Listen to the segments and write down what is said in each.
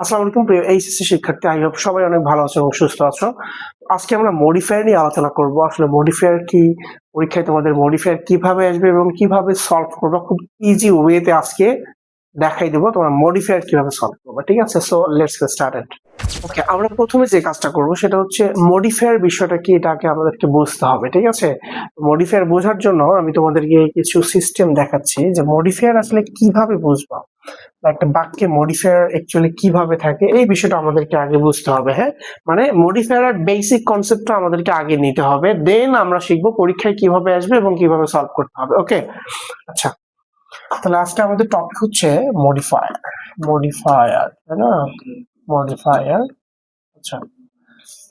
আসসালামু আলাইকুম প্রিয় এইচএসসি শিক্ষার্থী, আই হোপ সবাই অনেক ভালো আছো এবং সুস্থ আছো। আজকে আমরা মডিফায়ার নিয়ে আলোচনা করব। আসলে মডিফায়ার কি, পরীক্ষায় তোমাদের মডিফায়ার কিভাবে আসবে এবং কিভাবে সলভ করবে, খুব ইজি ওয়েতে আজকে দেখাই দেবো তোমরা মডিফায়ার কিভাবে সলভ করবে। ঠিক আছে, সো লেটস গেট স্টার্টেড। ওকে, আমরা প্রথমে যে কাজটা করব সেটা হচ্ছে মডিফায়ার বিষয়টা কি এটাকে আমাদেরকে বুঝতে হবে। ঠিক আছে, মডিফায়ার বোঝার জন্য আমি তোমাদেরকে কিছু সিস্টেম দেখাচ্ছি যে মডিফায়ার আসলে কিভাবে বুঝবা, একটা বাক্যে মডিফায়ার অ্যাকচুয়ালি কিভাবে থাকে এই বিষয়টা আমাদেরকে আগে বুঝতে হবে। হ্যাঁ, মানে মডিফায়ার বেসিক কনসেপ্টটা আমাদেরকে আগে নিতে হবে, দেন আমরা শিখবো পরীক্ষায় কিভাবে আসবে এবং কিভাবে সলভ করতে হবে। ওকে, আচ্ছা, তাহলে আজকে আমাদের টপিক হচ্ছে মডিফায়ার। মডিফায়ার, তাই না? মডিফায়ার। আচ্ছা,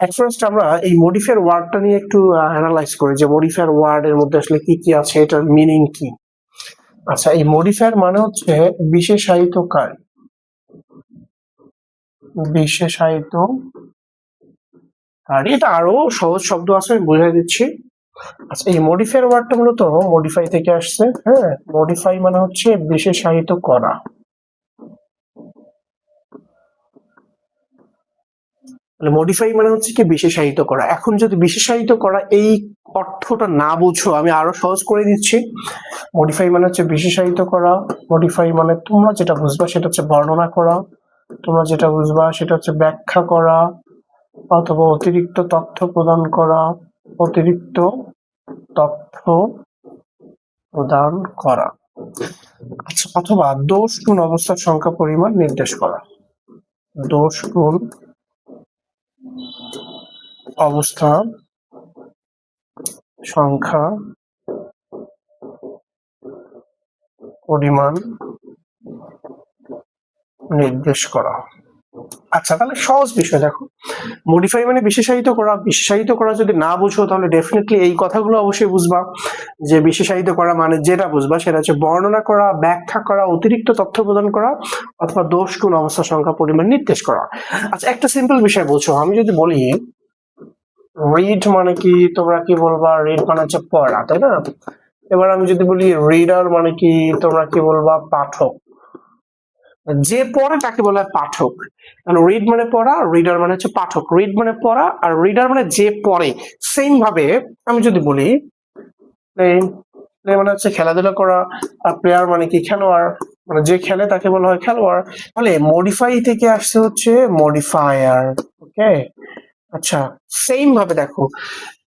এট ফার্স্ট আমরা এই মডিফায়ার ওয়ার্ডটা নিয়ে একটু অ্যানালাইজ করি যে মডিফায়ার ওয়ার্ড এর মধ্যে আসলে কি কি আছে, এটার মিনিং কি। আচ্ছা, এই মডিফায়ার মানে হচ্ছে বিশেষায়িতকারী। বিশেষায়িতকারী, এটা আরো সহজ শব্দ আছে, আমি বুঝাই দিচ্ছি। আচ্ছা, এই মডিফায়ার ওয়ার্ডটা মূলত মডিফাই থেকে আসছে। হ্যাঁ, মডিফাই মানে হচ্ছে বিশেষায়িত করা। মডিফাই মানে হচ্ছে কি বিশেষায়িত করা। এখন যদি বিশেষায়িত করা এই অর্থটা না বুঝো, আমি আরো সহজ করে দিচ্ছি। মডিফাই মানে হচ্ছে বিশেষায়িত করা। মডিফাই মানে তোমরা যেটা বুঝবা সেটা হচ্ছে বর্ণনা করা, তোমরা যেটা বুঝবা সেটা হচ্ছে ব্যাখ্যা করা অথবা অতিরিক্ত তথ্য প্রদান করা, অতিরিক্ত তথ্য প্রদান করা। আচ্ছা, অথবা দোষ গুণ অবস্থার সংখ্যা পরিমাণ নির্দেশ করা। দোষ গুণ অবস্থা সংখ্যা পরিমাণ নির্দেশ করা। আচ্ছা, তাহলে সহজ বিষয় দেখো, মডিফাই মানে বিশেষায়িত করা। বিশেষায়িত করা যদি না বুঝো তাহলে ডেফিনেটলি এই কথাগুলো অবশ্যই বুঝবা যে বিশেষায়িত করা মানে যেটা বুঝবা সেটা হচ্ছে বর্ণনা করা, ব্যাখ্যা করা, অতিরিক্ত তথ্য প্রদান করা অথবা দোষ গুণ অবস্থা সংখ্যা পরিমাণ নির্দেশ করা। আচ্ছা, একটা সিম্পল বিষয় বলছো, আমি যদি বলি রিড মানে কি, তোমরা কি বলবা? রিড মানে হচ্ছে পড়া, তাই না? এবার আমি যদি বলি রিডার মানে কি, তোমরা কি বলবা? পাঠক। যে পড়ে তাকে বলা হয় পাঠক। রিড মানে পড়া, রিডার মানে হচ্ছে পাঠক। রিড মানে পড়া আর রিডার মানে যে পড়ে। সেম ভাবে আমি যদি বলি প্লে মানে হচ্ছে খেলাধুলা করা, আর প্লেয়ার মানে কি খেলোয়াড়, মানে যে খেলে তাকে বলা হয় খেলোয়াড়। তাহলে মডিফাই থেকে আসছে হচ্ছে মডিফায়ার। ওকে, আচ্ছা, সেম ভাবে দেখো,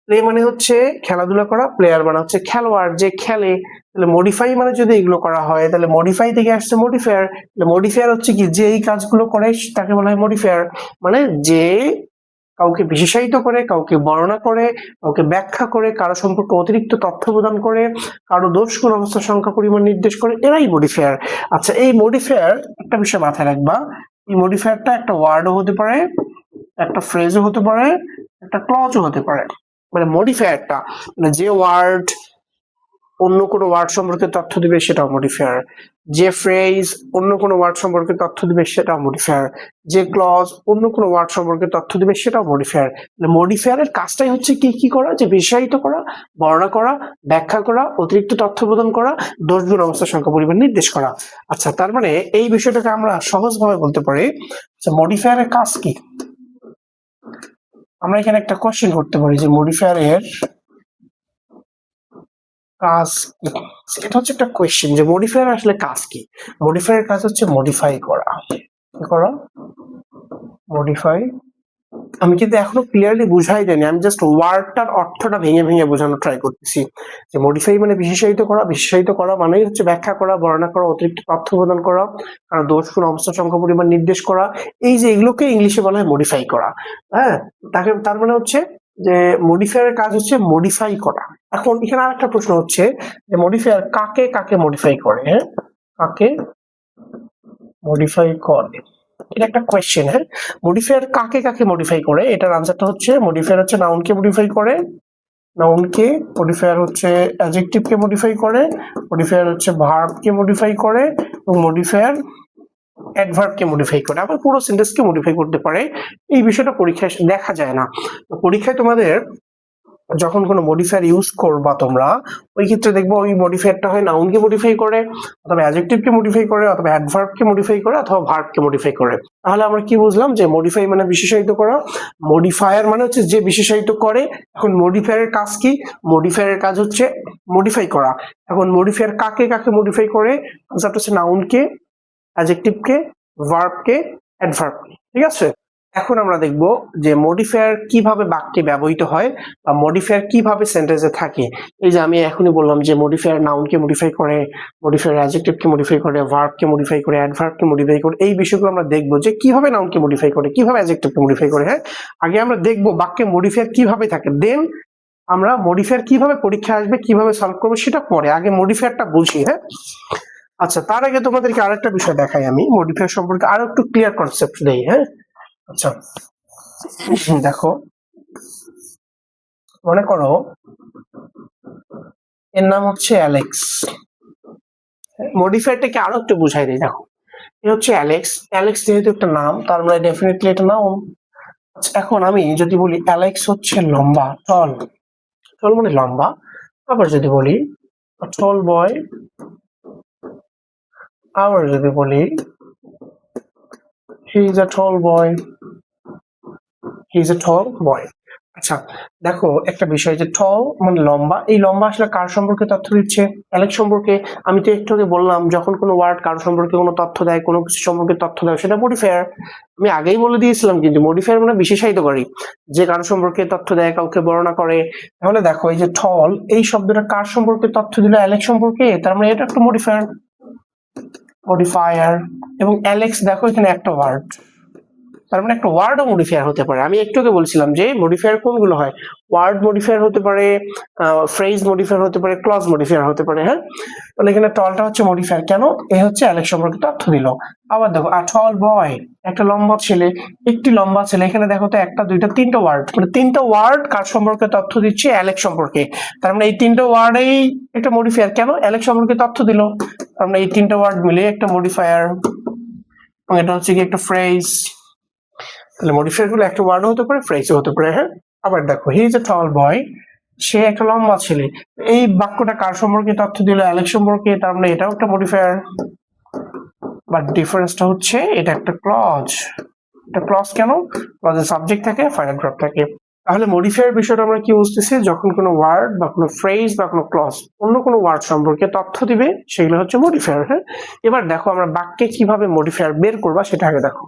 প্লে মানে হচ্ছে খেলাধুলা করা, প্লেয়ার মানে হচ্ছে খেলোয়াড় যে খেলে। তাহলে মডিফাই মানে যদি এগুলো করা হয় তাহলে মডিফাই থেকে আসছে মডিফায়ার। মডিফায়ার হচ্ছে কি, যে এই কাজগুলো করে তাকে বলা হয় মডিফায়ার। মানে যে কাউকে বিশেষায়িত করে, কাউকে বর্ণনা করে, কাউকে ব্যাখ্যা করে, কারো সম্পর্কে অতিরিক্ত তথ্য প্রদান করে, কারো দোষ গুণ অবস্থা সংখ্যা পরিমাণ নির্দেশ করে, এরাই মডিফায়ার। আচ্ছা, এই মডিফায়ার একটা বিষয় মাথায় রাখবা, এই মডিফায়ারটা একটা ওয়ার্ডও হতে পারে, একটা ফ্রেজও হতে পারে, একটা ক্লজও হতে পারে। মানে মডিফায়ারটা মানে যে ওয়ার্ড অন্য কোনো ওয়ার্ড সম্পর্কে তথ্য দিবে সেটাও মডিফায়ার, যে ফ্রেজ অন্য কোনো ওয়ার্ড সম্পর্কে তথ্য দিবে সেটাও মডিফায়ার, যে ক্লজ অন্য কোনো ওয়ার্ড সম্পর্কে তথ্য দিবে সেটাও মডিফায়ার। মডিফায়ারের কাজটাই হচ্ছে কি কি করা, যে বিশেষায়িত করা, বর্ণনা করা, ব্যাখ্যা করা, অতিরিক্ত তথ্য প্রদান করা, দোষ গুণ অবস্থা সংখ্যা পরিমাণ নির্দেশ করা। আচ্ছা, তার মানে এই বিষয়টাকে আমরা সহজভাবে বলতে পারি যে মডিফায়ারের কাজ কি। আমরা এখানে একটা কোশ্চেন করতে পারি যে মডিফায়ারের কাজ কি। এটা হচ্ছে একটা কোয়েশ্চেন যে মডিফায়ার আসলে কাজ কি। মডিফায়ার কাজ হচ্ছে মডিফাই করা। কি করা? মডিফাই। আমি কিন্তু এখনো ক্লিয়ারলি বুঝাই দেয়নি, আমি জাস্ট ওয়ার্ডটার অর্থটা ভেঙে ভেঙে বোঝানোর ট্রাই করতেছি। যে মডিফাই মানে বিশেষায়িত করা, বিশেষায়িত করা মানেই হচ্ছে ব্যাখ্যা করা, বর্ণনা করা, অতিরিক্ত তথ্য প্রদান করা, কারণ দোষ গুণ অবস্থা সংখ্যা পরিমাণ নির্দেশ করা। এই যে এগুলোকে ইংলিশে বলা হয় মডিফাই করা। হ্যাঁ, তার মানে হচ্ছে যে মডিফায়ারের কাজ হচ্ছে মডিফাই করা। এখন এখানে আরেকটা প্রশ্ন হচ্ছে যে মডিফায়ার কাকে কাকে মডিফাই করে? হ্যাঁ, কাকে মডিফাই করে, এটা একটা কোয়েশ্চেন। হ্যাঁ, মডিফায়ার কাকে কাকে মডিফাই করে, এটার আনসারটা হচ্ছে মডিফায়ার হচ্ছে নাউনকে মডিফাই করে, নাউনকে। মডিফায়ার হচ্ছে অ্যাডজেক্টিভকে মডিফাই করে, মডিফায়ার হচ্ছে ভার্বকে মডিফাই করে, এবং মডিফায়ার অ্যাডভার্বকে মডিফাই করে, আবার পুরো সেন্টেন্সকে মডিফাই করতে পারে। এই বিষয়টা পরীক্ষায় দেখা যায় না, তো পরীক্ষায় তোমাদের যখন কোনো মডিফায়ার ইউজ করবা তোমরা, ওই ক্ষেত্রে দেখবো ওই মডিফায়ারটা হয় নাউনকে মডিফাই করে, অথবা অ্যাডজেক্টিভকে মডিফাই করে, অথবা অ্যাডভার্বকে মডিফাই করে, অথবা ভার্বকে মডিফাই করে। তাহলে আমরা কি বুঝলাম যে মডিফাই মানে বিশেষায়িত করা, মডিফায়ার মানে হচ্ছে যে বিশেষায়িত করে। এখন মডিফায়ারের কাজ কি? মডিফায়ারের কাজ হচ্ছে মডিফাই করা। এখন মডিফায়ার কাকে কাকে মডিফাই করে? আনসারটা হচ্ছে নাউনকে, অ্যাডজেক্টিভকে, ভার্বকে, অ্যাডভার্বকে। ঠিক আছে, এখন আমরা দেখব যে মডিফায়ার কিভাবে বাক্যে ব্যবহৃত হয় বা মডিফায়ার কিভাবে সেন্টেন্সে থাকে। এই যে আমি এখনই বললাম যে মডিফায়ার নাউনকে মডিফাই করে, মডিফায়ার অ্যাডজেক্টিভকে মডিফাই করে, ভার্বকে মডিফাই করে, অ্যাডভার্বকে মডিফাই করে। এই বিষয়গুলো আমরা দেখব যে কিভাবে নাউনকে মডিফাই করে, কিভাবে অ্যাডজেক্টিভকে মডিফাই করে। হ্যাঁ, আগে আমরা দেখব বাক্যে মডিফায়ার কিভাবে থাকে, দেন আমরা মডিফায়ার কিভাবে পরীক্ষা আসবে, কিভাবে সলভ করবো সেটা পরে। আগে মডিফায়ারটা বুঝি। হ্যাঁ, আচ্ছা, তার আগে তোমাদেরকে আরেকটা বিষয় দেখাই, আমি মডিফায়ার সম্পর্কে আরো একটু ক্লিয়ার কনসেপ্ট দেই। হ্যাঁ, আচ্ছা দেখো, মনে করো এর নাম হচ্ছে অ্যালেক্স। মডিফায়ারটাকে আরো একটু বুঝাই দিই। দেখো, এ হচ্ছে অ্যালেক্স। অ্যালেক্স যেহেতু একটা নাম, তার মানে ডেফিনেটলি এটা নাউন। আচ্ছা, এখন আমি যদি বলি অ্যালেক্স হচ্ছে লম্বা, টল, টল মানে লম্বা। আবার যদি বলি টল বয়, আবার যদি বলি he is a ton boy, he is a টল বয়। আচ্ছা দেখো, একটা বিষয় যে টল মানে লম্বা, এই লম্বা আসলে কার সম্পর্কে তথ্য দিচ্ছে? অ্যালেক্স সম্পর্কে। আমি তো একটু আগে বললাম যখন কোনো ওয়ার্ড কার সম্পর্কে কোনো তথ্য দেয়, কোনো কিছু সম্পর্কে তথ্য দেয়, সেটা মডিফায়ার। আমি আগেই বলে দিয়েছিলাম, কিন্তু মডিফায়ার মানে বিশেষায়িতকারী, যে কারো সম্পর্কে তথ্য দেয়, কাউকে বর্ণনা করে। তাহলে দেখো, এই যে টল, এই শব্দটা কার সম্পর্কে তথ্য দিল? অ্যালেক্স সম্পর্কে। তার মানে এটা একটা মডিফায়ার, মডিফায়ার। এবং অ্যালেক্স দেখো এখানে একটা ওয়ার্ড, তার মানে একটা ওয়ার্ডও মডিফায়ার হতে পারে। আমি একটু আগে বলছিলাম যে মডিফায়ার কোনগুলো হয়, ওয়ার্ড মডিফায়ার হতে পারে, ফ্রেজ মডিফায়ার হতে পারে, ক্লজ মডিফায়ার হতে পারে। হ্যাঁ, তাহলে এখানে টলটা হচ্ছে মডিফায়ার। কেন? এ হচ্ছে অ্যালেক্স সম্পর্কে তথ্য দিল। আবার দেখো, আ টল বয়, একটা লম্বা ছেলে, একটি লম্বা ছেলে। এখানে দেখো তো একটা, দুইটা, তিনটা ওয়ার্ড, মানে তিনটা ওয়ার্ড কার সম্পর্কে তথ্য দিচ্ছে? অ্যালেক্স সম্পর্কে। তার মানে এই তিনটা ওয়ার্ডেই একটা মডিফায়ার। কেন? অ্যালেক্স সম্পর্কে তথ্য দিল। তার মানে এই তিনটা ওয়ার্ড মিলে একটা মডিফায়ার, এবং এটা হচ্ছে কি একটা ফ্রেজ। তাহলে মডিফায়ার গুলো একটা ওয়ার্ড হতে পারে, ফ্রেজও হতে পারে। হ্যাঁ, আবার দেখো, হি ইজ এ টল বয়, সে একটা লম্বা ছেলে। এই বাক্যটা কার সম্পর্কে তথ্য দিল? অ্যালেক্স সম্পর্কে। তার মানে এটাও একটা মডিফায়ার, বাট ডিফারেন্সটা হচ্ছে এটা একটা ক্লজ। এটা ক্লজ কেন? ক্লজের সাবজেক্ট থাকে, ফাইনাল ভার্ব থাকে। তাহলে মডিফায়ার বিষয়টা আমরা কি বুঝতেছি? যখন কোনো ওয়ার্ড বা কোনো ফ্রেজ বা কোনো ক্লজ অন্য কোনো ওয়ার্ড সম্পর্কে তথ্য দিবে, সেগুলো হচ্ছে মডিফায়ার। হ্যাঁ, এবার দেখো আমরা বাক্যে কিভাবে মডিফায়ার বের করবা সেটা আগে দেখো।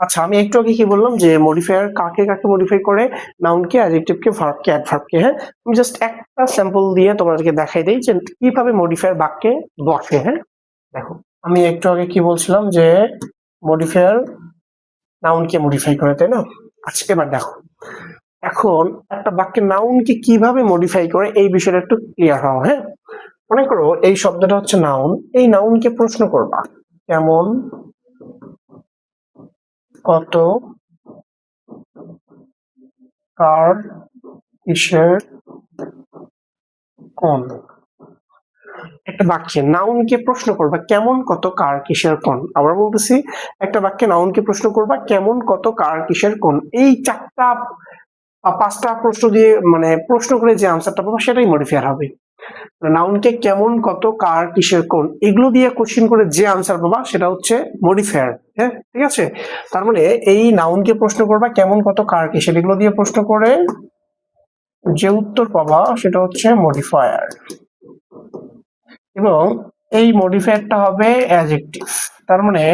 আচ্ছা, আমি একটু আগে কি বললাম যে মডিফায়ার কাকে কাকে মডিফাই করে? নাউনকে, অ্যাডজেক্টিভকে, ভার্বকে, অ্যাডভার্বকে। হ্যাঁ, আমি জাস্ট একটা স্যাম্পল দিয়ে তোমাদেরকে দেখাই দেই যে কিভাবে মডিফায়ার বাক্যে বসে। হ্যাঁ, দেখো, আমি একটু আগে কি বলছিলাম যে মডিফায়ার নাউনকে মডিফাই করে, তাই না? আচ্ছা, এবার দেখো, এখন একটা বাক্যে নাউনকে কিভাবে মডিফাই করে এই বিষয়টা একটু ক্লিয়ার হও। হ্যাঁ, মনে করো এই শব্দটা হচ্ছে নাউন, এই নাউনকে প্রশ্ন করবা কেমন, কত, কার, কিসের, কোন। একটা বাক্যে নাউনকে প্রশ্ন করবা কেমন, কত, কার, কিসের, কোন। আবার বলতেছি, একটা বাক্যে নাউনকে প্রশ্ন করবা কেমন, কত, কার, কিসের, কোন। এই চারটা বা পাঁচটা প্রশ্ন দিয়ে, মানে প্রশ্ন করে যে আনসারটা পাবো সেটাই মডিফায়ার হবে। নাউনকে কেমন, কত, কার, কিসের, কোন, এগুলো দিয়ে কোশ্চেন করে যে আনসার পাবা সেটা হচ্ছে মডিফায়ার। হ্যাঁ, ঠিক আছে। তার মানে এই নাউনকে প্রশ্ন করবা কেমন, কত, কার, কিসের, এগুলো দিয়ে প্রশ্ন করে যে উত্তর পাবা সেটা হচ্ছে মডিফায়ার। এবং এই মডিফায়ারটা হবে অ্যাডজেক্টিভ। তার মানে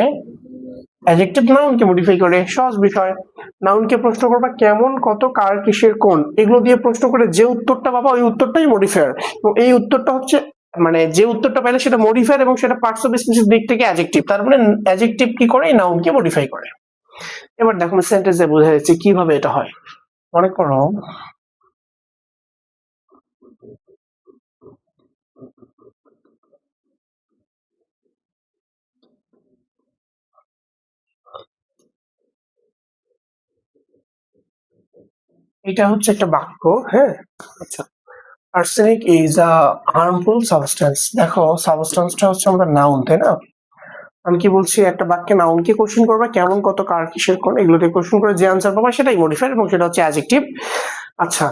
অ্যাডজেক্টিভ নাউনকে মডিফাই করে, সহজ বিষয়। নাউনকে প্রশ্ন করবা কেমন, কত, কার, কিসের, কোন, এগুলো দিয়ে প্রশ্ন করে যে উত্তরটা পাবা ওই উত্তরটাই মডিফায়ার। এবং এই উত্তরটা হচ্ছে, মানে যে উত্তরটা পাইলে সেটা মডিফায়ার, এবং সেটা পার্টস অফ স্পিচের দিক থেকে অ্যাডজেক্টিভ। তার মানে অ্যাডজেক্টিভ কি করে? নাউনকে মডিফাই করে। এবার দেখো সেন্টেন্সে বোঝা যাচ্ছে কিভাবে এটা হয়। মনে করো এটা হচ্ছে একটা বাক্য। হ্যাঁ, আচ্ছা, arsenic is a harmful substance. দেখো, সাবস্টেন্সটা হচ্ছে আমাদের নাউন, তাই না? আমি কি বলছি, একটা বাক্যে নাউনকে কোশ্চেন করবা কেমন, কত, কার, কিসের, কোন, এগুলোতে কোশ্চেন করে যে আনসার পাবা সেটাই মডিফায়ার, এবং সেটা হচ্ছে অ্যাডজেক্টিভ। আচ্ছা,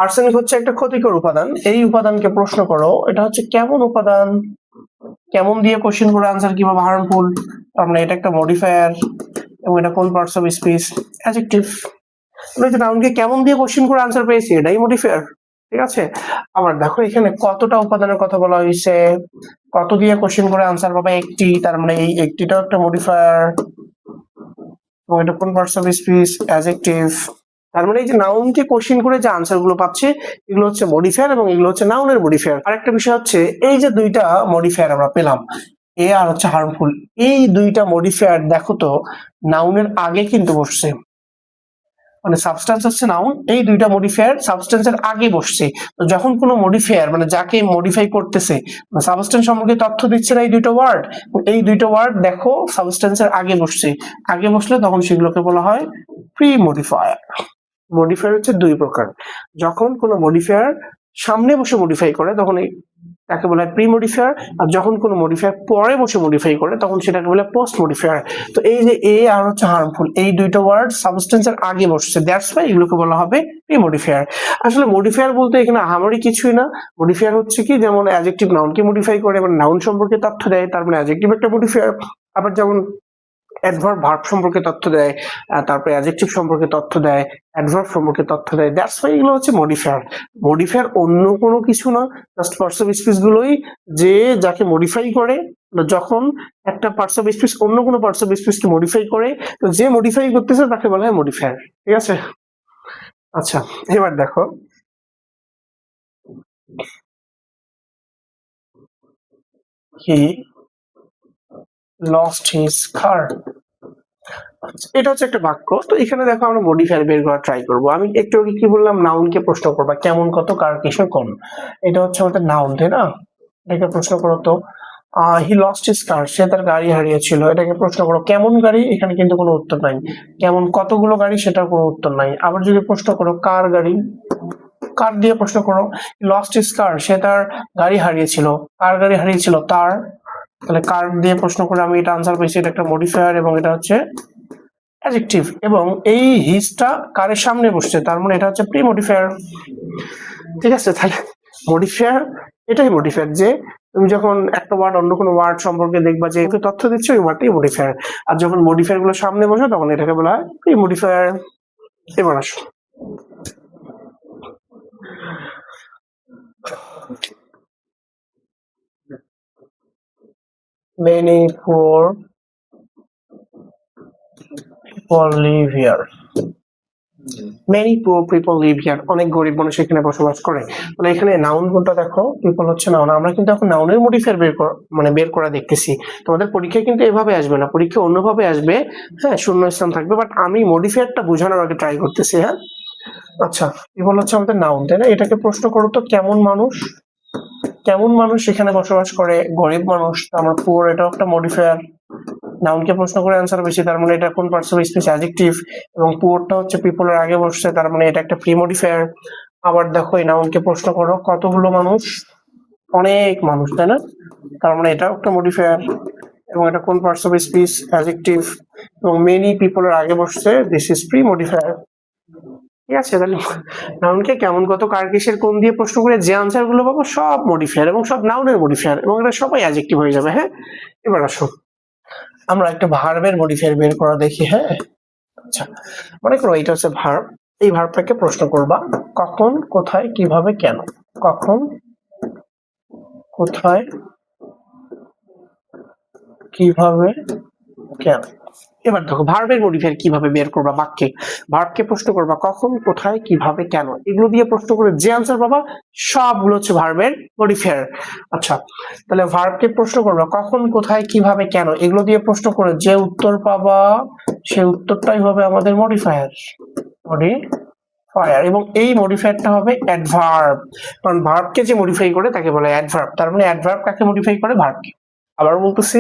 আর্সেনিক হচ্ছে একটা ক্ষতিকর উপাদান। এই উপাদানকে প্রশ্ন করো এটা হচ্ছে কেমন উপাদান, কেমন দিয়ে কোশ্চেন করে আনসার কিভাবে হার্মফুল, তার মানে এটা একটা মডিফায়ার এবং এটা কোন পার্টস অফ স্পিচ, অ্যাডজেক্টিভ। আমরা যে নাউনকে কেমন দিয়ে কোশ্চেন করে আনসার পেয়েছি এটাই মডিফায়ার, ঠিক আছে। আবার দেখো এখানে কতটা উপাদানের কথা বলা হয়েছে, কত দিয়ে কোশ্চেন করে আনসার পাবে, একটি, তার মানে এই একটিটাও একটা মডিফায়ার এবং এটা কোন পার্টস অফ স্পিচ, অ্যাডজেক্টিভ। তার মানে এই যে নাউনকে কোশ্চেন করে যে আনসার গুলো পাচ্ছে এগুলো হচ্ছে মডিফায়ার এবং এগুলো হচ্ছে নাউনের মডিফায়ার। আরেকটা বিষয় হচ্ছে এই যে দুইটা মডিফায়ার আমরা পেলাম, এ আর হচ্ছে হার্মফুল, এই দুইটা মডিফায়ার দেখো তো নাউনের আগে কিন্তু বসছে, মানে সাবস্টেন্স হচ্ছে নাউন, এই দুইটা মডিফায়ার সাবস্টেন্সের আগে বসছে। তো যখন কোনো মডিফায়ার মানে যাকে মডিফাই করতেছে সাবস্টেন্স সম্পর্কে তথ্য দিচ্ছে না এই দুইটা ওয়ার্ড, এই দুইটা ওয়ার্ড দেখো সাবস্টেন্সের আগে বসছে, আগে বসলে তখন সেগুলোকে বলা হয় প্রি মডিফায়ার। মডিফায়ার হচ্ছে দুই প্রকার, যখন কোনো মডিফায়ার সামনে বসে মডিফাই করে তখন তাকে বলা হয় প্রি মডিফায়ার, আর যখন কোনো মডিফায়ার পরে বসে মডিফাই করে তখন সেটাকে বলে পোস্ট মডিফায়ার। তো এই যে এ আর হচ্ছে হার্মফুল এই দুইটা ওয়ার্ড সাবস্টেন্সের আগে বসছে, দ্যাটস ওয়াই এগুলোকে বলা হবে প্রি মডিফায়ার। আসলে মডিফায়ার বলতে এখানে আহামরি কিছুই না, মডিফায়ার হচ্ছে কি যেমন অ্যাডজেক্টিভ নাউনকে মডিফাই করে মানে নাউন সম্পর্কে তথ্য দেয়, তার মানে অ্যাডজেক্টিভ একটা মডিফায়ার। আবার যেমন অ্যাডভার্ব ভার্ব সম্পর্কে তথ্য দেয়, তারপরে অ্যাডজেক্টিভ সম্পর্কে তথ্য দেয়, অ্যাডভার্ব সম্পর্কে তথ্য দেয়, দ্যাটস ওয়াই এগুলো হচ্ছে মডিফায়ার। মডিফায়ার অন্য কোনো কিছু না, জাস্ট পার্টস অফ স্পিচ গুলোই যে যাকে মডিফাই করে, যখন একটা পার্টস অফ স্পিচ অন্য কোনো পার্টস অফ স্পিচকে মডিফাই করে, তো যে মডিফাই করতেছে তাকে বলা হয় মডিফায়ার, ঠিক আছে। আচ্ছা এবার দেখো হি লস্ট হিজ কার, এটা হচ্ছে একটা বাক্য। তো এখানে দেখো আমরা মডিফায়ার বের করা ট্রাই করব। আমি একটু আগে কি বললাম, নাউনকে প্রশ্ন করবা কেমন, কত, কার, কিসের, কোন। এটা হচ্ছে আমাদের নাউন, তাই না? এটাকে প্রশ্ন করো তো হি লস্ট হিজ কার, সে তার গাড়ি হারিয়েছিল, এটাকে প্রশ্ন করো কেমন গাড়ি, এখানে কিন্তু কোনো উত্তর নাই। কেমন কতগুলো গাড়ি, সেটার কোনো উত্তর নাই। আবার যদি প্রশ্ন করো কার গাড়ি, কার দিয়ে প্রশ্ন করো, লস্ট হিজ কার, সে তার গাড়ি হারিয়েছিল, কার গাড়ি হারিয়েছিল, তার। তাহলে কার দিয়ে প্রশ্ন করে আমি এটা আনসার পেয়েছি, এটা একটা মডিফায়ার এবং এটা হচ্ছে অ্যাডজেক্টিভ, এবং এই হিজটা কারের সামনে বসছে, তার মানে এটা হচ্ছে প্রি মডিফায়ার, ঠিক আছে। তাহলে মডিফায়ার এটাই মডিফায়ার, যে তুমি যখন একটা ওয়ার্ড অন্য কোনো ওয়ার্ড সম্পর্কে দেখবা যে তথ্য দিচ্ছে ওই ওয়ার্ডটাই মডিফায়ার, আর যখন মডিফায়ার গুলো সামনে বসে তখন এটাকে বলা হয় প্রি মডিফায়ার। এবার আসো many poor people live here, many poor people live here, অনেক গরিব মানুষ এখানে বসবাস করে। তাহলে এখানে নাউন কোনটা দেখো, পিপল হচ্ছে নাউন। আমরা কিন্তু এখন নাউনের মডিফায়ার বের করা দেখতেছি। তোমাদের পরীক্ষায় কিন্তু এভাবে আসবে না, পরীক্ষা অন্যভাবে আসবে, হ্যাঁ শূন্য স্থান থাকবে, বাট আমি মডিফায়ারটা বোঝানোর আগে ট্রাই করতেছি, হ্যাঁ। আচ্ছা পিপল হচ্ছে আমাদের নাউন, তাই না? এটাকে প্রশ্ন করো তো কেমন মানুষ, কেমন মানুষ এখানে বসবাস করে, গরিব মানুষ, আমার পুয়ার, এটাও একটা মডিফায়ার। নাউনকে প্রশ্ন করে অ্যান্সার বেশি, তার মানে এটা কোন পার্টস অফ স্পিচ, অ্যাডজেক্টিভ, এবং পুয়ারটা হচ্ছে পিপলের আগে বসছে, তার মানে এটা একটা প্রি মডিফায়ার। আবার দেখো এই নাউনকে প্রশ্ন করো কতগুলো মানুষ, অনেক মানুষ, তাই না? তার মানে এটাও একটা মডিফায়ার এবং এটা কোন পার্টস অফ স্পিচ, অ্যাডজেক্টিভ, এবং মেনি পিপলের আগে বসছে, দিস ইজ প্রি মডিফায়ার, ঠিক আছে। তাহলে নাউনকে কেমন, কত, কার, কিসের, কোন দিয়ে প্রশ্ন করে যে আনসার গুলো পাবো সব মডিফায়ার এবং সব নাউনের মডিফায়ার, এবং এটা সবাই অ্যাডজেক্টিভ হয়ে যাবে, হ্যাঁ। এবার আসো আমরা একটা ভার্বের মডিফায়ার বের করা দেখি, হ্যাঁ। আচ্ছা মনে করো এটা হচ্ছে ভার্ব, এই ভার্বটাকে প্রশ্ন করবা কখন, কোথায়, কিভাবে, কেন। কখন, কোথায়, কিভাবে, কেন। এবার দেখো ভার্বের মডিফায়ার কিভাবে বের করবা বাক্যে, ভার্বকে প্রশ্ন করবা কখন, কোথায়, কিভাবে, কেন, এগুলো দিয়ে প্রশ্ন করে যে আনসার পাবা সবগুলো হচ্ছে ভার্বের মডিফায়ার। আচ্ছা তাহলে ভার্বকে প্রশ্ন করবা কখন, কোথায়, কিভাবে, কেন, এগুলো দিয়ে প্রশ্ন করে যে উত্তর পাবা সেই উত্তরটাই হবে আমাদের মডিফায়ার, মডিফায়ার। এবং এই মডিফায়ারটা হবে অ্যাডভার্ব, কারণ ভার্বকে যে মডিফাই করে তাকে বলে অ্যাডভার্ব। তার মানে অ্যাডভার্ব কাকে মডিফাই করে, ভার্বকে। আবার বলতেছি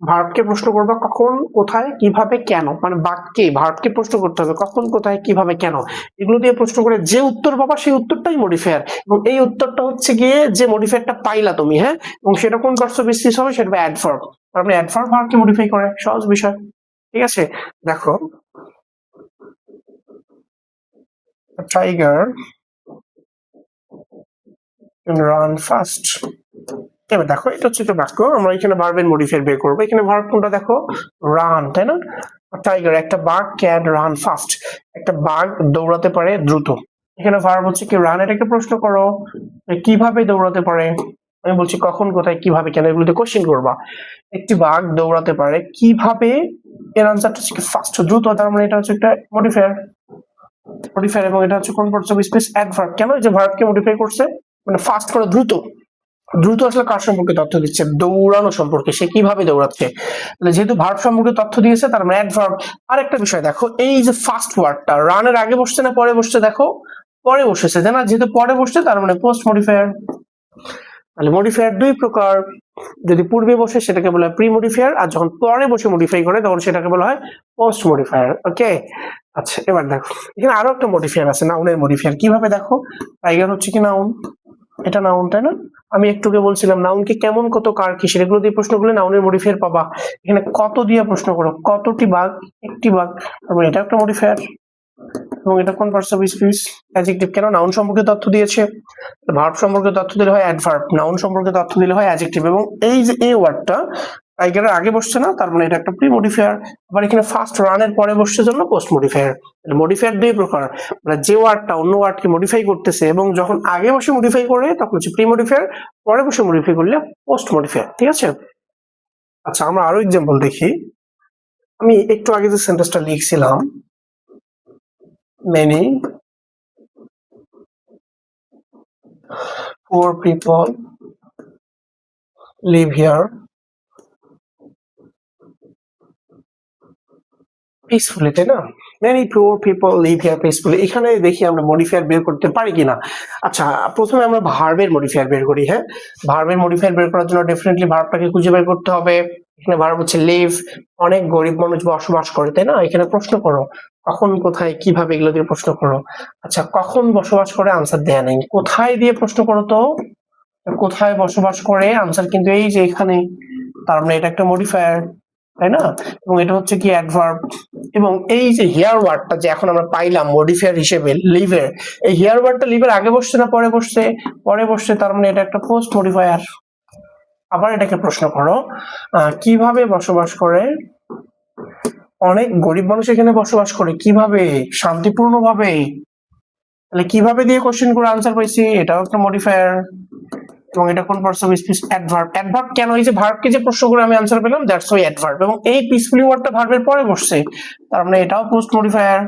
ভার্বকে প্রশ্ন করবা কখন, কোথায়, কিভাবে, কেন, মানে বাক্যে ভার্বকে প্রশ্ন করতে হবে কখন, কোথায়, কিভাবে, কেন, এগুলো দিয়ে প্রশ্ন করে যে উত্তর পাবা সেই উত্তরটাই মডিফায়ার, এবং এই উত্তরটা হচ্ছে গিয়ে যে মডিফায়ারটা পাইলা তুমি, হ্যাঁ, এবং সেটা কোন পার্টস অফ স্পিচ হবে, সেটা হবে অ্যাডভার্ব। তার মানে অ্যাডভার্ব ভার্বকে মডিফাই করে, সহজ বিষয়, ঠিক আছে। দেখো টাইগার রান ফাস্ট। এবার দেখো এটা হচ্ছে একটা বাক্য, আমরা এখানে ভার্বের মডিফায়ার বের করবো। এখানে ভার্ব কোনটা দেখো, রান, তাই না? টাইগার, একটা বাঘ ক্যান রান ফাস্ট, একটা বাঘ দৌড়াতে পারে দ্রুত। এখানে ভার্ব হচ্ছে কি রান। এটা একটা প্রশ্ন করো, কিভাবে দৌড়াতে পারে? আমি বলছি কখন, কোথায়, কিভাবে, কেন, এগুলোতে কোশ্চেন করবা। একটি বাঘ দৌড়াতে পারে কিভাবে, এর আনসারটা হচ্ছে ফাস্ট, দ্রুত। তার মানে এটা হচ্ছে একটা মডিফায়ার, এবং এটা হচ্ছে কোন পার্টস স্পেস অ্যাডভার্ব। কেন? এই যে ভার্বকে মডিফাই করছে, মানে ফাস্ট করে দ্রুত। দ্রুত আসলে কার সম্পর্কে তথ্য দিচ্ছে? দৌড়ানো সম্পর্কে, সে কিভাবে দৌড়াচ্ছে। যেহেতু ভার্ব সম্পর্কে তথ্য দিয়েছে তার মানে অ্যাডভার্ব। আরেকটা বিষয় দেখো, এই যে ফার্স্ট ওয়ার্ডটা রানের আগে বসছে না পরে বসছে? দেখো পরে বসেছে, তাই না? যেহেতু পরে বসছে তার মানে পোস্ট মডিফায়ার। তাহলে মডিফায়ার দুই প্রকার, যদি পূর্বে বসে সেটাকে বলা হয় প্রি মডিফায়ার, আর যখন পরে বসে মডিফাই করে তখন সেটাকে বলা হয় পোস্ট মডিফায়ার। ওকে, আচ্ছা এবার দেখো এখানে আরো একটা মডিফায়ার আছে, নাউনের মডিফায়ার। কিভাবে দেখো, টাইগার হচ্ছে কি নাউন, এটা নাউন, তাই না? আমি একটুকে বলছিলাম নাউনকে কেমন, কত, কার, কিসের, এগুলো দিয়ে প্রশ্ন করলে নাউনের মডিফায়ার পাবা। এখানে কত দিয়ে প্রশ্ন করো, কতটি বাঘ, একটি বাঘ, তারপরে এটা একটা মডিফায়ার। এবং এটা কোন পার্টস অফ স্পিচ? অ্যাডজেক্টিভ। কেন? নাউন সম্পর্কে তথ্য দিয়েছে, ভার্ব সম্পর্কে তথ্য দিলে হয় অ্যাডভার্ব, নাউন সম্পর্কে তথ্য দিলে হয় অ্যাডজেক্টিভ। এবং এই যে এই ওয়ার্ডটা টাইগারের আগে বসছে না, তার মানে এটা একটা প্রি মডিফায়ার। আবার এখানে ফার্স্ট রানের পরে বসছে জন্য পোস্ট মডিফায়ার। মডিফায়ার দুই প্রকার, মানে যে ওয়ার্ডটা অন্য ওয়ার্ডকে মডিফাই করতেছে এবং যখন আগে বসে মডিফাই করে তখন হচ্ছে প্রি মডিফায়ার, পরে বসে মডিফাই করলে পোস্ট মডিফায়ার। ঠিক আছে? আচ্ছা আমরা আরো এক্সাম্পল দেখি। আমি একটু আগে যে সেন্টেন্সটা লিখছিলাম, many poor people live here peacefully, তাই না? Many poor people live here peacefully. এখানে দেখি আমরা মডিফায়ার বের করতে পারি কিনা। আচ্ছা প্রথমে আমরা ভার্বের মডিফায়ার বের করি। হ্যাঁ, ভার্বের মডিফায়ার বের করার জন্য ডেফিনেটলি ভার্বটাকে খুঁজে বের করতে হবে। এখানে ভার্ব হচ্ছে লিভ, অনেক গরিব মানুষ বসবাস করে, তাই না? এখানে প্রশ্ন করো কখন, কোথায়, কিভাবে, এগুলো দিয়ে প্রশ্ন করো। আচ্ছা কখন বসবাস করে আনসার দেয়া নেই, কোথায় দিয়ে প্রশ্ন করো তো, কোথায় বসবাস করে আনসার কিন্তু এই যে এখানে, তার মানে এটা একটা মডিফায়ার, তাই না? এবং এটা হচ্ছে কি অ্যাডভার্ব। এবং এই যে হিয়ার ওয়ার্ডটা যে এখন আমরা পাইলাম মডিফায়ার হিসেবে লিভের, এই হিয়ার ওয়ার্ডটা লিভের আগে বসছে না পরে বসছে? পরে বসছে, তার মানে এটা একটা পোস্ট মডিফায়ার। আবার এটাকে প্রশ্ন করো কিভাবে বসবাস করে, অনেক গরিব মানুষ এখানে বসবাস করে, কিভাবে, শান্তিপূর্ণ ভাবে। তাহলে কিভাবে দিয়ে কোশ্চেন করে আনসার পাইছি, এটাও একটা মডিফায়ার। এবং এটা কোন parts of speech? Adverb. Adverb কেন? এই যে ভার্বকে যে প্রশ্ন করে আমি আনসার পেলাম, দ্যাটস ওয়াই অ্যাডভার্ব। এবং এই পিসফুলি ওয়ার্ডটা ভার্বের পরে বসছে, তার মানে এটাও পোস্ট মডিফায়ার।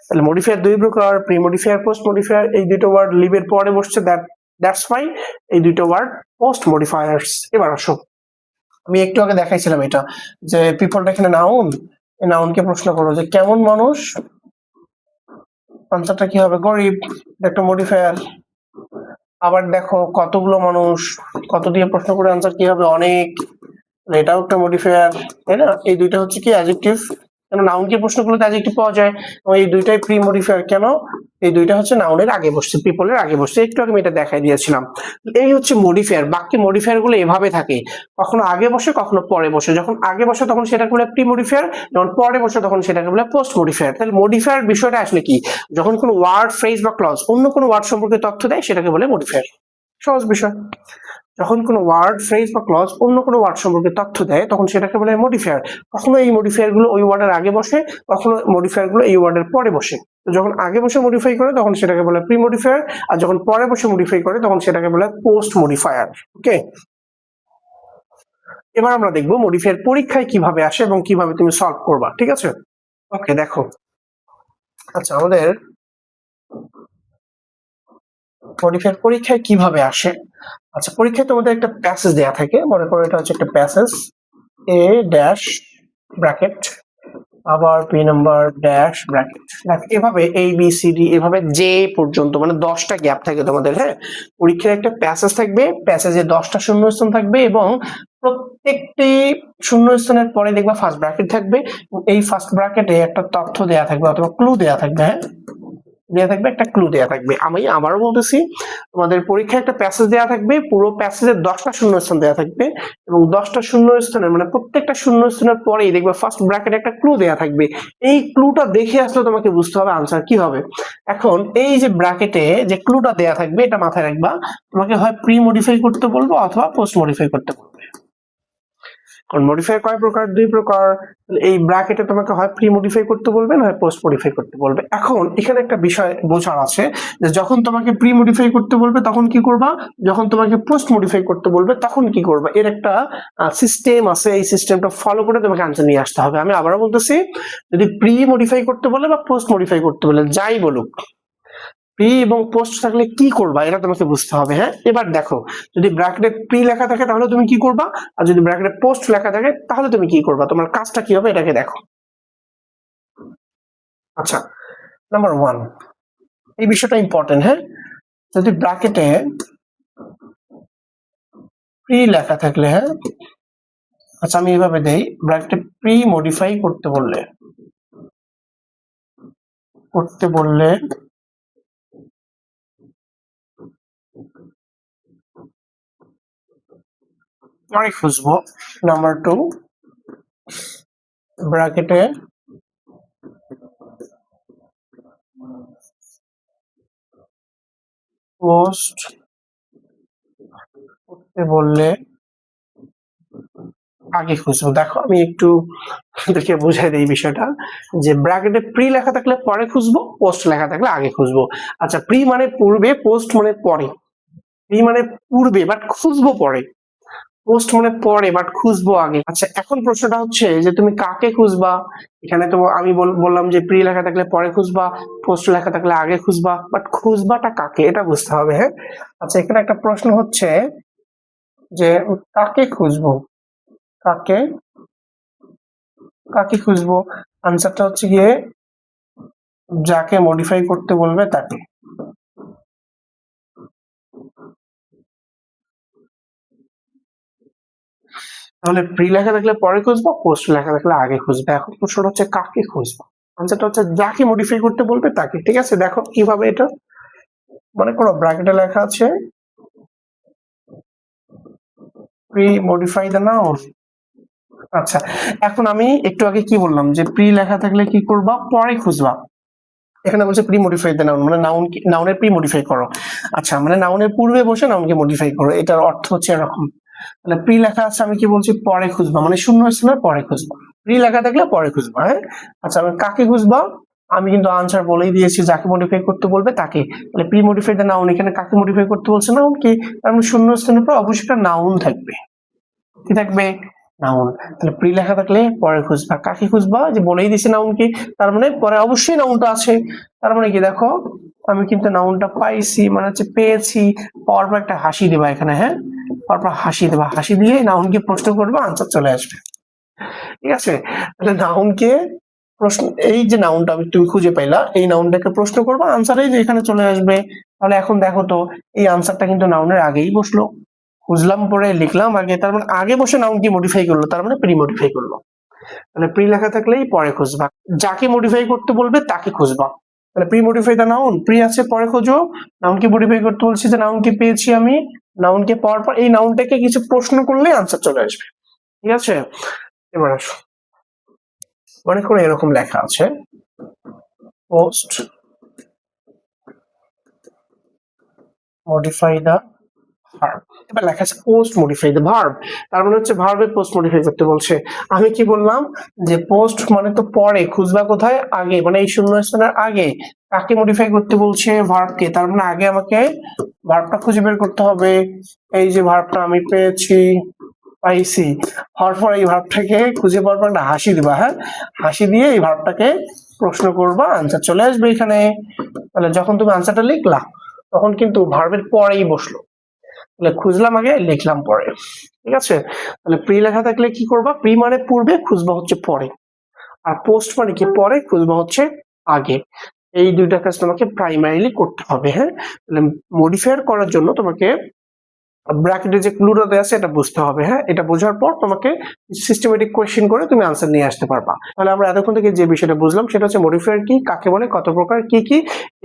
তাহলে মডিফায়ার দুই প্রকার, প্রি মডিফায়ার, পোস্ট মডিফায়ার। এই দুটো ওয়ার্ড লিভের পরে বসছে, দ্যাটস ওয়াই এই দুটো ওয়ার্ড পোস্ট মডিফায়ার্স। এবার আসো, আমি একটু আগে দেখাইছিলাম এটা যে পিপলটা এখানে নাউন, এই নাউনকে প্রশ্ন করো যে কেমন মানুষ, আনসারটা কি হবে? গরিব, এটা একটা মডিফায়ার। আবার দেখো কতগুলো মানুষ, কত দিয়ে প্রশ্ন করে আনসার কি হবে? অনেক, এটাও একটা মডিফায়ার, তাই না? এই দুইটা হচ্ছে কি অ্যাডজেক্টিভ, কেন নাউনকে প্রশ্ন করলে অ্যাডজেক্টিভ পাওয়া যায়। এবং এই দুইটাই প্রি মডিফায়ার, কেন? এই দুইটা হচ্ছে নাউনের আগে বসছে, পিপলের আগে বসছে। একটু আগে আমি এটা দেখাই দিয়েছিলাম। এই হচ্ছে মডিফায়ার। বাকি মডিফায়ার গুলো এভাবে থাকে, কখনো আগে বসে কখনো পরে বসে। যখন আগে বসে তখন সেটাকে বলে প্রি মডিফায়ার, যখন পরে বসে তখন সেটাকে বলে পোস্ট মডিফায়ার। তাহলে মডিফায়ার বিষয়টা আসলে কি? যখন কোনো ওয়ার্ড, ফ্রেজ বা ক্লজ অন্য কোনো ওয়ার্ড সম্পর্কে তথ্য দেয় সেটাকে বলে মডিফায়ার। সহজ বিষয়। যখন কোনো ওয়ার্ড, ফ্রেজ বা ক্লজ অন্য কোনো ওয়ার্ড সম্পর্কে তথ্য দেয় তখন সেটাকে বলে মডিফায়ার। কখনো এই মডিফায়ার গুলো ওই ওয়ার্ডের আগে বসে, কখনো মডিফায়ার গুলো এই ওয়ার্ডের পরে বসে। যখন আগে বসে মডিফাই করে তখন সেটাকে বলে প্রি মডিফায়ার, আর যখন পরে বসে মডিফাই করে তখন সেটাকে বলে পোস্ট মডিফায়ার। ওকে, এবার আমরা দেখবো মডিফায়ার পরীক্ষায় কিভাবে আসে এবং কিভাবে তুমি সলভ করবা। ঠিক আছে? ওকে দেখো, আচ্ছা আমাদের মডিফায়ার পরীক্ষায় কিভাবে আসে। আচ্ছা পরীক্ষায় তোমাদের একটা প্যাসেজ দেয়া থাকে, মনে করো এটা হচ্ছে একটা প্যাসেজ, এ ড্যাশ ব্র্যাকেট, আবার পি নাম্বার ড্যাশ ব্র্যাকেট, এভাবে এ বি সি ডি এভাবে জে পর্যন্ত, মানে 10টা গ্যাপ থাকে তোমাদের। হ্যাঁ, পরীক্ষার একটা প্যাসেজ থাকবে, প্যাসেজে 10টা শূন্যস্থান থাকবে এবং প্রত্যেকটি শূন্যস্থানের পরে দেখবা ফার্স্ট ব্র্যাকেট থাকবে। এই ফার্স্ট ব্র্যাকেটে একটা তথ্য দেয়া থাকবে অথবা ক্লু দেয়া থাকবে। হ্যাঁ, দেয়া থাকবে, একটা ক্লু দেয়া থাকবে। আমি আবারও বলতেছি, তোমাদের পরীক্ষায় একটা প্যাসেজ দেয়া থাকবে, পুরো প্যাসেজের 10টা শূন্যস্থান দেয়া থাকবে এবং 10টা শূন্যস্থানের মানে প্রত্যেকটা শূন্যস্থানের পরেই দেখবে ফার্স্ট ব্র্যাকেটে একটা ক্লু দেয়া থাকবে। এই ক্লুটা দেখে আসলে তোমাকে বুঝতে হবে আনসার কি হবে। এখন এই যে ব্র্যাকেটে যে ক্লুটা দেয়া থাকবে এটা মাথায় রাখবা, তোমাকে হয় প্রি মডিফাই করতে বলবো অথবা পোস্ট মডিফাই করতে বলবে। কারণ মডিফাই কয় প্রকার? 2 প্রকার। এই ব্র্যাকেটে তোমাকে হয় প্রি মডিফাই করতে বলবে না হয় পোস্ট মডিফাই করতে বলবে। এখন এখানে একটা বিষয় বোঝার আছে যে যখন তোমাকে প্রি মডিফাই করতে বলবে তখন কি করবা, যখন তোমাকে পোস্ট মডিফাই করতে বলবে তখন কি করবা, এর একটা সিস্টেম আছে। এই সিস্টেমটা ফলো করে তোমাকে আনসার নিয়ে আসতে হবে। আমি আবারও বলতেছি, যদি প্রি মডিফাই করতে বলে বা পোস্ট মডিফাই করতে বলে যাই বলুক, প্রি এবং পোস্ট থাকলে কি করবা এটা তোমাকে বুঝতে হবে। হ্যাঁ, এবার দেখো, যদি ব্র্যাকেটে প্রি লেখা থাকে তাহলে তুমি কি করবা, আর যদি ব্র্যাকেটে পোস্ট লেখা থাকে তাহলে তুমি কি করবা, তোমার কাজটা কি হবে এটাকে দেখো। আচ্ছা, নাম্বার 1, এই বিষয়টা ইম্পর্টেন্ট। হ্যাঁ, যদি ব্র্যাকেটে প্রি লেখা থাকলে, হ্যাঁ, আচ্ছা আমি এইভাবে দেই, ব্র্যাকেটে প্রি মডিফাই করতে বললে পরে খুঁজবো। নাম্বার 2, ব্র্যাকেটে পোস্ট করতে বললে আগে খুঁজবো। দেখো আমি একটু দেখে বুঝাই দিই বিষয়টা, যে ব্র্যাকেটে প্রি লেখা থাকলে পরে খুঁজবো, পোস্ট লেখা থাকলে আগে খুঁজবো। আচ্ছা, প্রি মানে পূর্বে, পোস্ট মানে পরে। প্রি মানে পূর্বে বাট খুঁজবো পরে, পোস্ট মানে পরে বাট খুঁজবো আগে। আচ্ছা, এখন প্রশ্নটা হচ্ছে যে তুমি কাকে খুঁজবা। এখানে তো আমি বললাম যে প্রি লেখা থাকলে পরে খুঁজবা, পোস্ট লেখা থাকলে আগে খুঁজবা, বাট খুঁজবাটা কাকে এটা বুঝতে হবে। হ্যাঁ, আচ্ছা এখানে একটা প্রশ্ন হচ্ছে যে কাকে খুঁজবো, কাকে কাকে খুঁজবো, আনসারটা হচ্ছে গিয়ে যাকে মডিফাই করতে বলবে তাকে। তাহলে প্রি লেখা থাকলে পরে খুঁজবো, পোস্ট লেখা থাকলে আগে খুঁজবে। এখন প্রশ্নটা হচ্ছে কাকে খুঁজবো, আনসারটা হচ্ছে যাকে মডিফাই করতে বলবে তাকে। ঠিক আছে, দেখো কিভাবে এটা, মনে করো ব্র্যাকেটে লেখা আছে প্রি মডিফাই দ্য নাউন। আচ্ছা, এখন আমি একটু আগে কি বললাম যে প্রি লেখা থাকলে কি করবা, পরে খুঁজবা। এখানে বলছে প্রি মডিফাই দ্য নাউন, মানে নাউনের প্রি মডিফাই করো। আচ্ছা, মানে নাউনের পূর্বে বসে নাউনকে মডিফাই করো, এটার অর্থ হচ্ছে এরকম। তাহলে প্রি লেখা আছে, আমি কি বলছি, পরে খুঁজবা, মানে শূন্য স্থানে পরে খুঁজবা। প্রি লেখা থাকলে পরে খুঁজবা। হ্যাঁ, আচ্ছা আমি কাকে খুঁজবা, আমি কিন্তু আনসার বলেই দিয়েছি, যাকে মডিফাই করতে বলবে তাকে। তাহলে প্রি মডিফাই দ্য নাউন, এখানে কাকে মডিফাই করতে বলছে, নাউন কি, তার মানে শূন্য স্থানের পর অবশ্যই একটা নাউন থাকবে। কি থাকবে, নাউন। তাহলে প্রি লেখা থাকলে পরে খুঁজবা, কাকে খুঁজবা, যে বলেই দিছে নাউন কি, তার মানে পরে অবশ্যই নাউনটা আছে। তার মানে কি, দেখো আমি কিন্তু নাউনটা পাইছি, মানে হচ্ছে পেয়েছি, পাওয়ার পর একটা হাসি দেবা এখানে। হ্যাঁ, তারপর হাসি দেবা, হাসি দিয়ে নাউনকে প্রশ্ন করবা, আনসার চলে আসবে। ঠিক আছে, তাহলে নাউনকে প্রশ্ন, এই যে নাউনটা তুমি খুঁজে পাইলা, এই নাউনটাকে প্রশ্ন করবা, আনসার এই যে এখানে চলে আসবে। তাহলে এখন দেখো তো, এই আনসারটা কিন্তু নাউনের আগেই বসলো, খুঁজলাম পরে লিখলাম আগে, তার মানে আগে বসে নাউন কি মডিফাই করলো, তার মানে প্রি মডিফাই করলো। তাহলে প্রি লেখা থাকলেই পরে খুঁজবা, যাকে মডিফাই করতে বলবে তাকে খুঁজবা। তাহলে premodify the noun, pre আছে পরে খোঁজো, নাউনকে মডিফাই করতে বলছি, যে নাউনকে পেয়েছি আমি, নাউনকে পাওয়ার পর এই নাউনটাকে কিছু প্রশ্ন করলে আনসার চলে আসবে। ঠিক আছে, এবার আসো, মনে করো এরকম লেখা আছে পোস্ট মডিফাই দা ভার্ব। এবার লেখা আছে পোস্ট মডিফাই দ্য ভার্ব, তার মানে হচ্ছে ভার্বে পোস্ট মডিফাই করতে বলছে। আমি কি বললাম, যে পোস্ট মানে তো পরে, খুঁজবা কোথায়, আগে, মানে এই শূন্য স্থানের আগে। কাকে মডিফাই করতে বলছে, ভার্বকে, তার মানে আগে আমাকে ভার্বটা খুঁজে বের করতে হবে। এই যে ভার্বটা আমি পাইছি, হওয়ার পর এই ভার্বটাকে খুঁজে পাওয়ার পর একটা হাসি দিবা। হ্যাঁ, হাসি দিয়ে এই ভার্বটাকে প্রশ্ন করবা, আনসার চলে আসবে এখানে। তাহলে যখন তুমি আনসারটা লিখলা তখন কিন্তু ভার্বের পরেই বসলো, তাহলে খুঁজলাম আগে, লিখলাম পরে। ঠিক আছে, তাহলে প্রি লেখা থাকলে কি করবা, প্রি মানে পূর্বে, খুঁজবা হচ্ছে পরে, আর পোস্ট মানে কি পরে, খুঁজবা হচ্ছে আগে। এই দুইটা কাজ তোমাকে প্রাইমারিলি করতে হবে। হ্যাঁ, তাহলে মডিফায়ার করার জন্য তোমাকে ব্র্যাকেটে যে ক্লুটা দেওয়া আছে এটা বুঝতে হবে। হ্যাঁ, এটা বোঝার পর তোমাকে সিস্টেমেটিক কোয়েশ্চেন করে তুমি আনসার নিয়ে আসতে পারবা। তাহলে আমরা এতক্ষণ থেকে যে বিষয়টা বুঝলাম সেটা হচ্ছে মডিফায়ার কি, কাকে বলে, কত প্রকার, কি কি,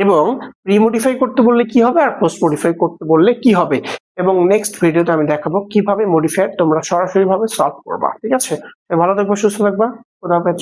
এবং প্রি মডিফাই করতে বললে কি হবে আর পোস্ট মডিফাই করতে বললে কি হবে। এবং নেক্সট ভিডিওতে আমি দেখাবো কিভাবে মডিফায়ার তোমরা সরাসরি ভাবে সলভ করবা। ঠিক আছে, ভালো থাকবা, সুস্থ থাকবা, খোদা হাফেজ।